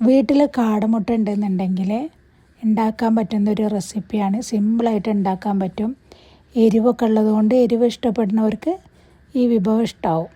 വീട്ടിൽ കാടമുട്ട ഉണ്ടെന്നുണ്ടെങ്കിൽ ഉണ്ടാക്കാൻ പറ്റുന്നൊരു റെസിപ്പിയാണ്. സിമ്പിളായിട്ട് ഉണ്ടാക്കാൻ പറ്റും. എരിവൊക്കെ ഉള്ളതുകൊണ്ട് എരിവ് ഇഷ്ടപ്പെടുന്നവർക്ക് ഈ വിഭവം ഇഷ്ടമാവും.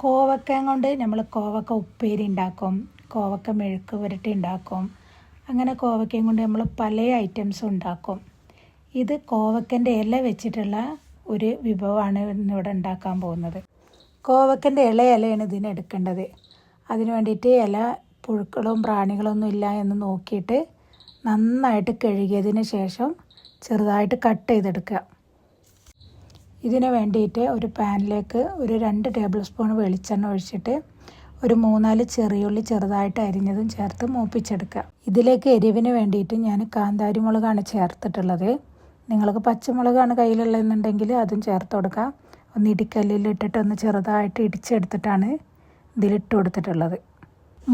കോവക്ക കൊണ്ട് നമ്മൾ കോവക്ക ഉപ്പേരി ഉണ്ടാക്കും, കോവക്ക മെഴുക്ക് പുരട്ടി ഉണ്ടാക്കും. അങ്ങനെ കോവക്കയും കൊണ്ട് നമ്മൾ പല ഐറ്റംസും ഉണ്ടാക്കും. ഇത് കോവക്കൻ്റെ ഇല വെച്ചിട്ടുള്ള ഒരു വിഭവമാണ് ഇന്നിവിടെ ഉണ്ടാക്കാൻ പോകുന്നത്. കോവക്കൻ്റെ ഇലയാണ് ഇതിന് എടുക്കേണ്ടത്. അതിന് വേണ്ടിയിട്ട് ഇല പുഴുക്കളും പ്രാണികളൊന്നും ഇല്ല എന്ന് നോക്കിയിട്ട് നന്നായിട്ട് കഴുകിയതിന് ശേഷം ചെറുതായിട്ട് കട്ട് ചെയ്തെടുക്കുക. ഇതിന് വേണ്ടിയിട്ട് ഒരു പാനിലേക്ക് ഒരു 2 ടേബിൾ സ്പൂൺ വെളിച്ചെണ്ണ ഒഴിച്ചിട്ട് ഒരു 3-4 ചെറിയുള്ളി ചെറുതായിട്ട് അരിഞ്ഞതും ചേർത്ത് മൂപ്പിച്ചെടുക്കുക. ഇതിലേക്ക് എരിവിന് വേണ്ടിയിട്ട് ഞാൻ കാന്താരി മുളകാണ് ചേർത്തിട്ടുള്ളത്. നിങ്ങൾക്ക് പച്ചമുളകാണ് കയ്യിലുള്ളതെന്നുണ്ടെങ്കിൽ അതും ചേർത്ത് കൊടുക്കുക. ഒന്ന് ഇടിക്കല്ലിൽ ഇട്ടിട്ട് ഒന്ന് ചെറുതായിട്ട് ഇടിച്ചെടുത്തിട്ടാണ് ഇതിലിട്ട് കൊടുത്തിട്ടുള്ളത്.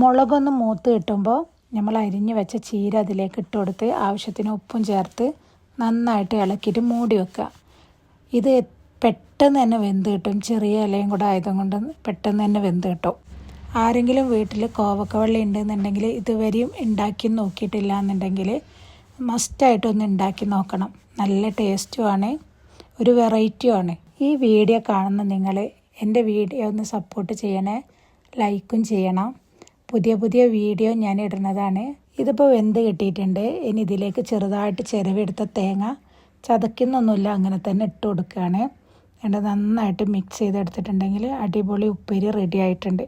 മുളകൊന്ന് മൂത്ത് കിട്ടുമ്പോൾ നമ്മൾ അരിഞ്ഞ് വെച്ച ചീര അതിലേക്ക് ഇട്ട് കൊടുത്ത് ആവശ്യത്തിന് ഉപ്പും ചേർത്ത് നന്നായിട്ട് ഇളക്കിയിട്ട് മൂടി വെക്കുക. ഇത് പെട്ടെന്ന് തന്നെ വെന്ത് കിട്ടും. ചെറിയ ഇലയും കൂടെ ആയതുകൊണ്ട് പെട്ടെന്ന് തന്നെ വെന്ത് കിട്ടും. ആരെങ്കിലും വീട്ടിൽ കോവക്ക വെള്ളി ഉണ്ടെന്നുണ്ടെങ്കിൽ ഇതുവരെയും ഉണ്ടാക്കി നോക്കിയിട്ടില്ല എന്നുണ്ടെങ്കിൽ മസ്റ്റായിട്ടൊന്ന് ഉണ്ടാക്കി നോക്കണം. നല്ല ടേസ്റ്റുമാണ്, ഒരു വെറൈറ്റിയുമാണ്. ഈ വീഡിയോ കാണുന്ന നിങ്ങൾ എൻ്റെ വീഡിയോ ഒന്ന് സപ്പോർട്ട് ചെയ്യണേ, ലൈക്കും ചെയ്യണം. പുതിയ പുതിയ വീഡിയോ ഞാൻ ഇടുന്നതാണ്. ഇതിപ്പോൾ വെന്ത് കിട്ടിയിട്ടുണ്ട്. ഇനി ഇതിലേക്ക് ചെറുതായിട്ട് ചിരവിയെടുത്ത തേങ്ങ ചതയ്ക്കുന്നൊന്നുമില്ല, അങ്ങനെ തന്നെ ഇട്ട് കൊടുക്കുകയാണ്. എന്നിട്ട് നന്നായിട്ട് മിക്സ് ചെയ്തെടുത്തിട്ടുണ്ടെങ്കിൽ അടിപൊളി ഉപ്പേരി റെഡി ആയിട്ടുണ്ട്.